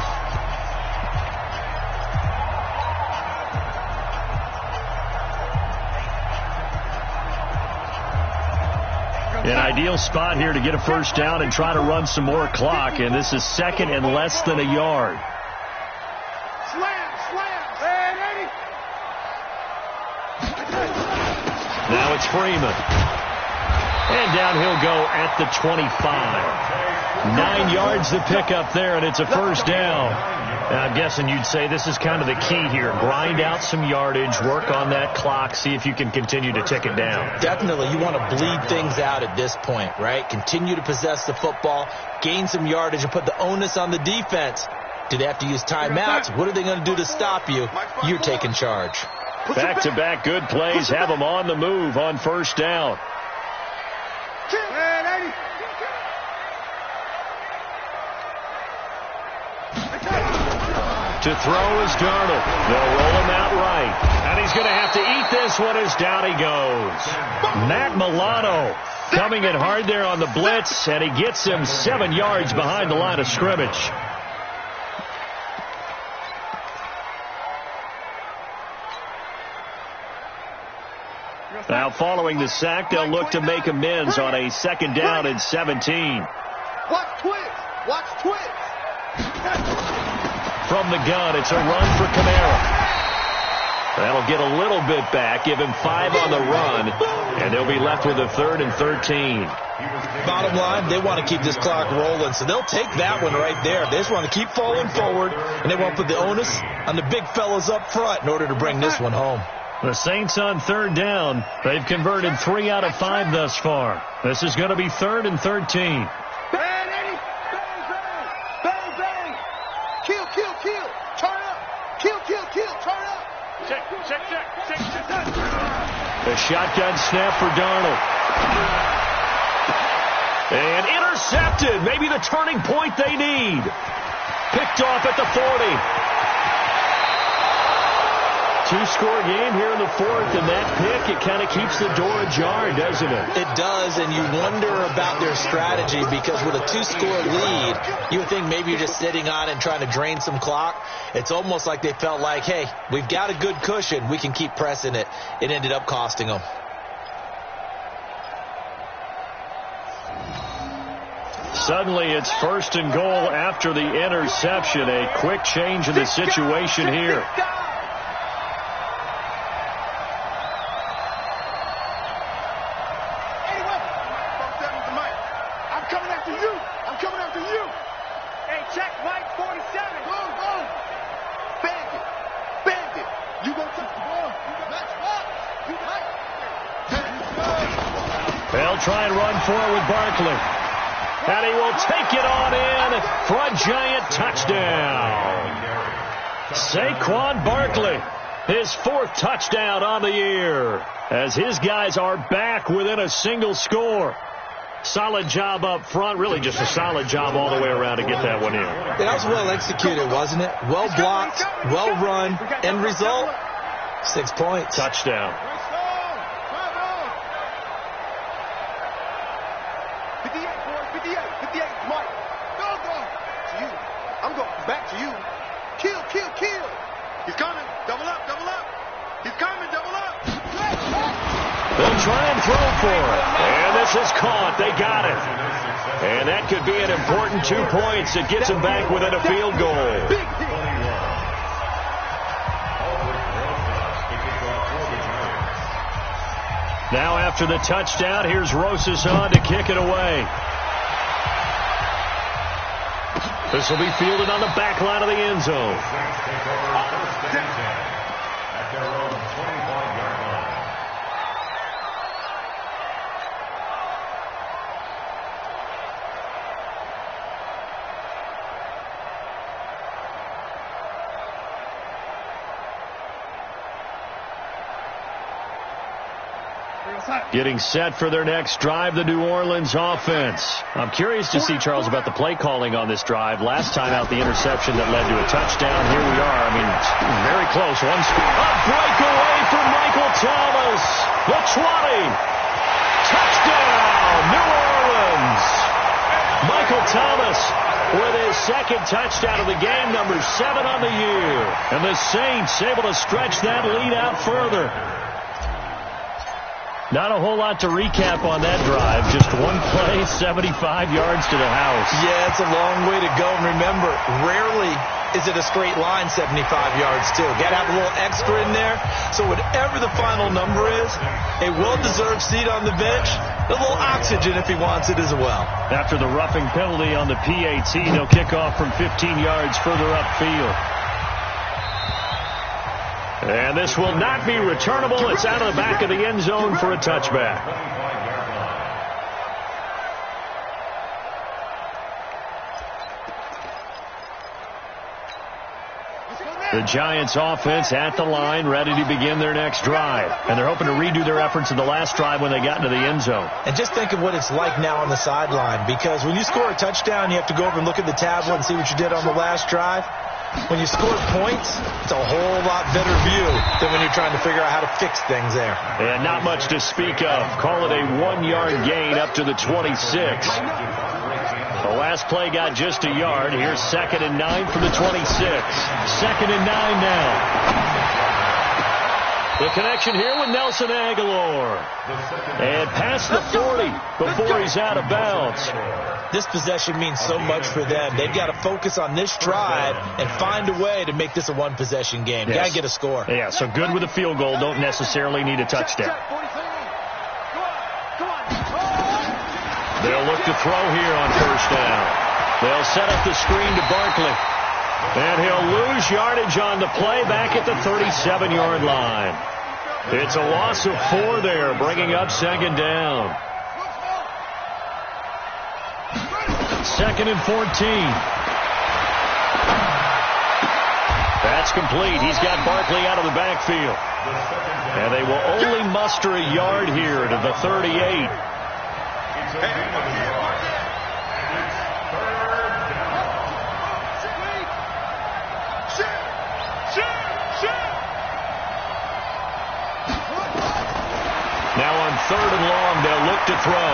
An ideal spot here to get a first down and try to run some more clock. And this is second and less than a yard. Now it's Freeman. And down he'll go at the 25. 9 yards to pick up there, and it's a first down. And I'm guessing you'd say this is kind of the key here. Grind out some yardage, work on that clock, see if you can continue to tick it down. Definitely. You want to bleed things out at this point, right? Continue to possess the football, gain some yardage, and put the onus on the defense. Do they have to use timeouts? What are they going to do to stop you? You're taking charge. Back-to-back good plays have them on the move on first down. To throw is Darnold. They'll roll him out right. And he's going to have to eat this one as down he goes. Matt Milano coming in hard there on the blitz, and he gets him 7 yards behind the line of scrimmage. Now, following the sack, they'll look to make amends on a second down and 17. Watch twist. Watch twist. From the gun, it's a run for Kamara. That'll get a little bit back, give him 5 on the run, and they'll be left with a 3rd and 13. Bottom line, they want to keep this clock rolling, so they'll take that one right there. They just want to keep falling forward, and they want to put the onus on the big fellas up front in order to bring this one home. The Saints on third down. They've converted 3 out of 5 thus far. This is going to be 3rd and 13. Bang, Eddie. Bang, bang. Bang, bang. Kill, kill, kill. Turn up. Kill, kill, kill. Turn up. Check. The shotgun snap for Darnold. And intercepted. Maybe the turning point they need. Picked off at the 40. 2-score game here in the fourth, and that pick, it kind of keeps the door ajar, doesn't it? It does, and you wonder about their strategy because with a 2-score lead, you would think maybe you're just sitting on and trying to drain some clock. It's almost like they felt like, hey, we've got a good cushion. We can keep pressing it. It ended up costing them. Suddenly, it's 1st and goal after the interception. A quick change in the situation here. They'll try and run for it with Barkley. And he will take it on in for a giant touchdown. Saquon Barkley, his 4th touchdown on the year, as his guys are back within a single score. Solid job up front. Really just a solid job all the way around to get that one in. Yeah, that was well executed, wasn't it? Well blocked, well run. End result, 6 points. Touchdown. 58, boy, 58, Mike. Go. To you. I'm going back to you. Kill. He's coming. Double up. He's coming, double up. They'll try and throw for it. And this is caught. They got it. And that could be an important 2 points. It gets them back within a field goal. Now after the touchdown, here's Rosas on to kick it away. This will be fielded on the back line of the end zone. At their own 25-yard line. Getting set for their next drive, the New Orleans offense. I'm curious to see, Charles, about the play calling on this drive. Last time out, the interception that led to a touchdown. Here we are. I mean, very close. A breakaway from Michael Thomas. The 20. Touchdown, New Orleans. Michael Thomas with his second touchdown of the game, number 7 on the year. And the Saints able to stretch that lead out further. Not a whole lot to recap on that drive. Just one play, 75 yards to the house. Yeah, it's a long way to go. And remember, rarely is it a straight line 75 yards, too. Got to have a little extra in there. So whatever the final number is, a well-deserved seat on the bench, a little oxygen if he wants it as well. After the roughing penalty on the PAT, they'll kick off from 15 yards further upfield. And this will not be returnable. It's out of the back of the end zone for a touchback. The Giants offense at the line, ready to begin their next drive. And they're hoping to redo their efforts in the last drive when they got into the end zone. And just think of what it's like now on the sideline, because when you score a touchdown, you have to go over and look at the tablet and see what you did on the last drive. When you score points, it's a whole lot better view than when you're trying to figure out how to fix things there. And not much to speak of. Call it a 1-yard gain up to the 26. The last play got just a yard. Here's 2nd and 9 from the 26. 2nd and 9 now. The connection here with Nelson Aguilar. And past the 40 before he's out of bounds. This possession means so much for them. They've got to focus on this drive and find a way to make this a one-possession game. Got to get a score. Yeah, so good with a field goal. Don't necessarily need a touchdown. They'll look to throw here on first down. They'll set up the screen to Barkley. And he'll lose yardage on the play back at the 37-yard line. It's a loss of 4 there, bringing up 2nd down. 2nd and 14. That's complete. He's got Barkley out of the backfield. And they will only muster a yard here to the 38. Now on 3rd and long, they'll look to throw.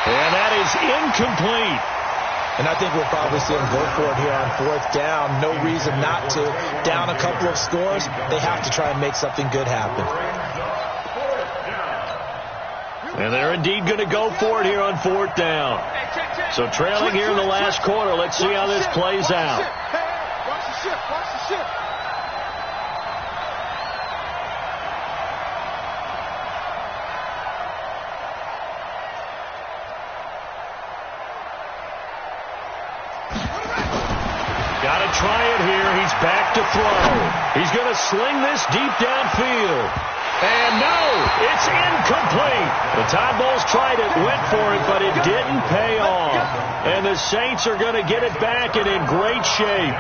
And that is incomplete. And I think we'll probably see them go for it here on 4th down. No reason not to. Down a couple of scores, they have to try and make something good happen. And they're indeed going to go for it here on 4th down. So trailing here in the last quarter, let's see how this plays out. Watch the ship. Got to try it here. He's back to throw. He's going to sling this deep downfield. And no, it's incomplete. The Todd Bowles tried it, went for it, but it didn't pay off. And the Saints are going to get it back and in great shape.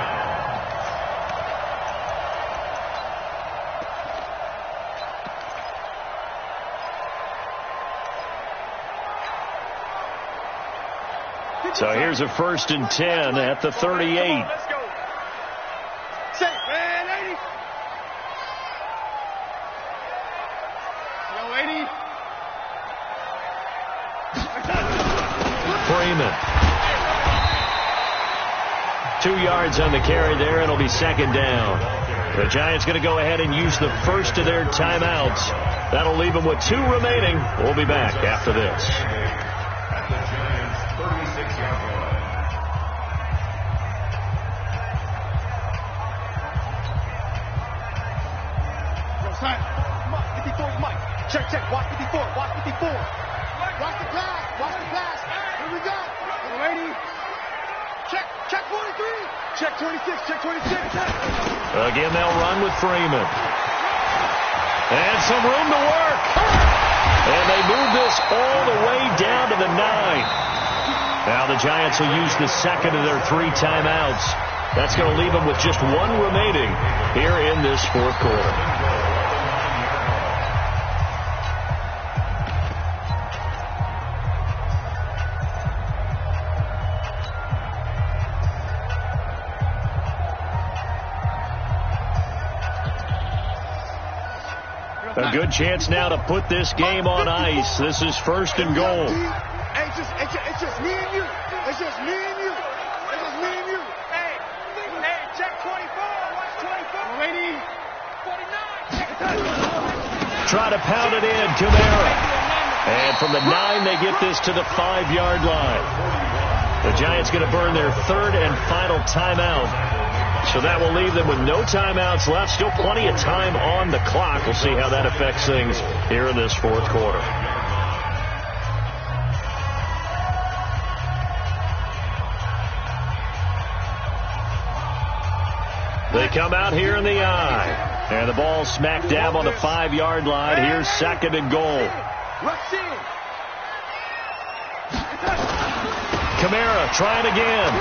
So here's a 1st and 10 at the 38. Let's go. Say, man, 80. Yo, 80. Freeman. 2 yards on the carry there. It'll be 2nd down. The Giants going to go ahead and use the first of their timeouts. That'll leave them with 2 remaining. We'll be back after this. At the Giants' 36-yard line. Yo, son. Mike, 54, Mike. Check, check. Watch 54. Watch 54. Watch the pass. Watch the pass. Here we go. Yo, 80. Check 43. Check 26. Check 26. Again, they'll run with Freeman. And some room to work. And they move this all the way down to the 9. Now the Giants will use the second of their 3 timeouts. That's going to leave them with just 1 remaining here in this 4th quarter. A good chance now to put this game on ice. This is 1st and goal. It's just me and you. It's just me and you. It's just me and you. Hey, check 24. Watch 24. Ready? 49. Try to pound it in, Camara. And from the 9, they get this to the 5-yard line. The Giants going to burn their 3rd and final timeout. So that will leave them with no timeouts left. Still plenty of time on the clock. We'll see how that affects things here in this 4th quarter. They come out here in the eye. And the ball smack dab on the 5-yard line. Here's 2nd and goal. Camara trying again.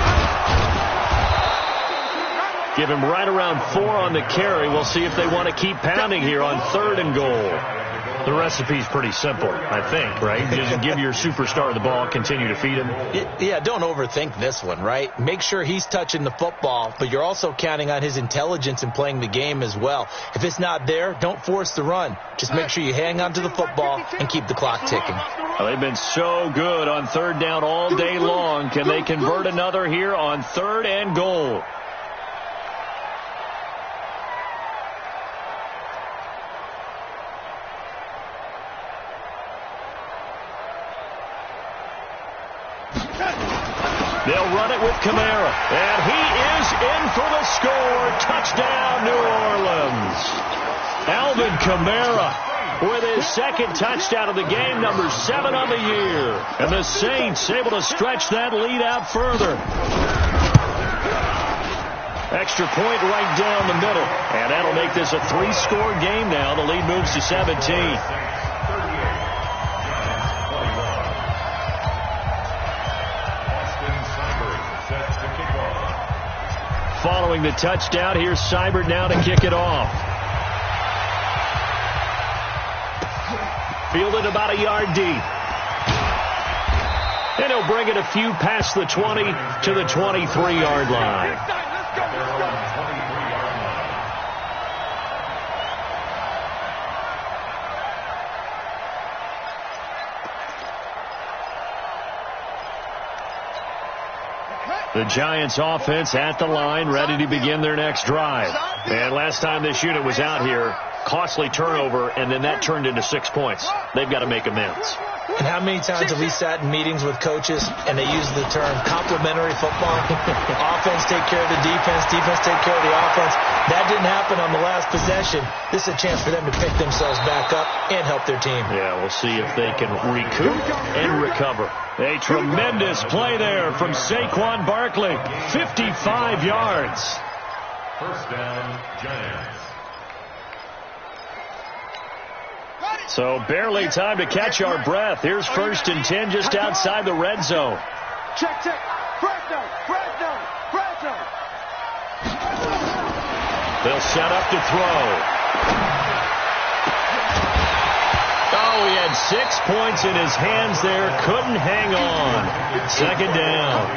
Give him right around 4 on the carry. We'll see if they want to keep pounding here on 3rd and goal. The recipe's pretty simple, I think, right? Just give your superstar the ball, continue to feed him. Yeah, don't overthink this one, right? Make sure he's touching the football, but you're also counting on his intelligence in playing the game as well. If it's not there, don't force the run. Just make sure you hang on to the football and keep the clock ticking. Well, they've been so good on 3rd down all day long. Can they convert another here on 3rd and goal? They'll run it with Camara. And he is in for the score. Touchdown, New Orleans. Alvin Kamara with his 2nd touchdown of the game, number 7 on the year. And the Saints able to stretch that lead out further. Extra point right down the middle. And that'll make this a 3-score game now. The lead moves to 17. Following the touchdown, here's Seibert now to kick it off. Fielded about a yard deep. And he'll bring it a few past the 20 to the 23-yard line. The Giants offense at the line, ready to begin their next drive. And last time this unit was out here, costly turnover, and then that turned into 6 points. They've got to make amends. And how many times have we sat in meetings with coaches and they use the term complementary football? Offense take care of the defense, defense take care of the offense. That didn't happen on the last possession. This is a chance for them to pick themselves back up and help their team. Yeah, we'll see if they can recoup and recover. A tremendous play there from Saquon Barkley. 55 yards. 1st down, Giants. So barely time to catch our breath. Here's 1st and 10 just outside the red zone. Check. Red zone. They'll set up to throw. Oh, he had 6 points in his hands there. Couldn't hang on. Second down.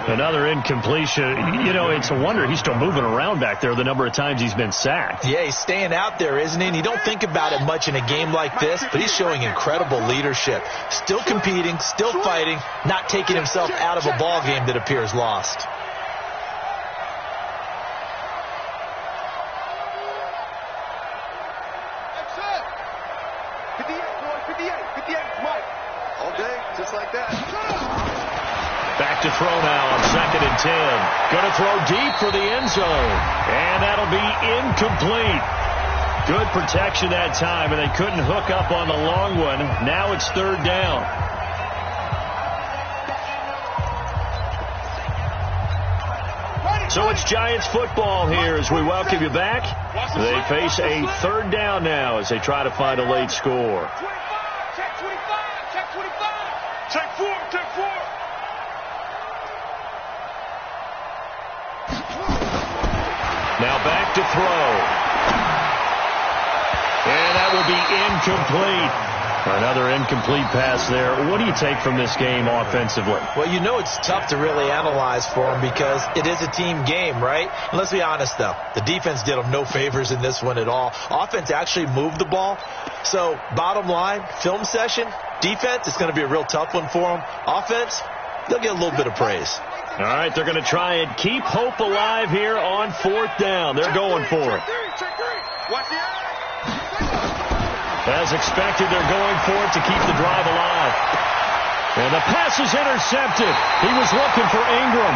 Another incompletion. You know, it's a wonder he's still moving around back there the number of times he's been sacked. Yeah, he's staying out there, isn't he? And you don't think about it much in a game like this, but he's showing incredible leadership. Still competing, still fighting, not taking himself out of a ball game that appears lost. That's it. 58, boy, 58, Mike. All day, just like that. Back to throw now on 2nd and 10. Going to throw deep for the end zone. And that'll be incomplete. Good protection that time, and they couldn't hook up on the long one. Now it's 3rd down. So it's Giants football here as we welcome you back. They face a 3rd down now as they try to find a late score. Check 25, check 25. Check 4, check 4. Now back to throw. And that will be incomplete. Another incomplete pass there. What do you take from this game offensively? Well, you know it's tough to really analyze for them because it is a team game, right? And let's be honest, though. The defense did them no favors in this one at all. Offense actually moved the ball. So, bottom line, film session, defense, it's going to be a real tough one for them. Offense, they'll get a little bit of praise. All right, they're going to try and keep hope alive here on 4th down. They're going for it. Watch the eye. As expected, they're going for it to keep the drive alive. And the pass is intercepted. He was looking for Ingram.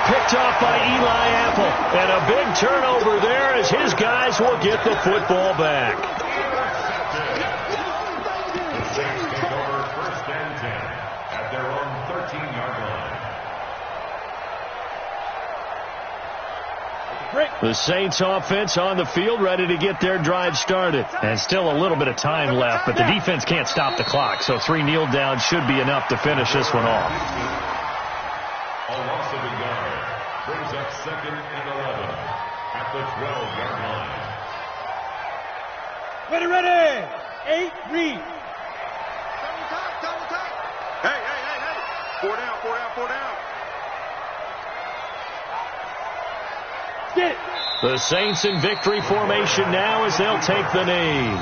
Picked off by Eli Apple. And a big turnover there as his guys will get the football back. The Saints take over 1st and 10 at their own 13-yard line. The Saints offense on the field ready to get their drive started. And still a little bit of time left, but the defense can't stop the clock. So 3 kneel downs should be enough to finish this one off. A loss of a yard brings up 2nd and 11 at the 12-yard line. Ready. 8, read. Double time. Hey. 4 down. Get it. The Saints in victory formation now as they'll take the knee.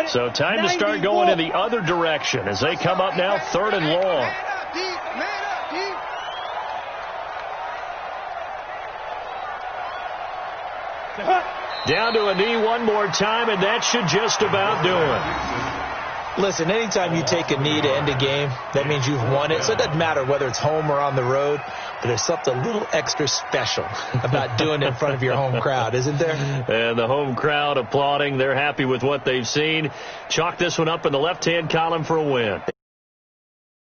So time to start going in the other direction as they come up now 3rd and long. Man up, deep. Down to a knee one more time, and that should just about do it. Listen, anytime you take a knee to end a game, that means you've won it. So it doesn't matter whether it's home or on the road, but there's something a little extra special about doing it in front of your home crowd, isn't there? And the home crowd applauding. They're happy with what they've seen. Chalk this one up in the left-hand column for a win.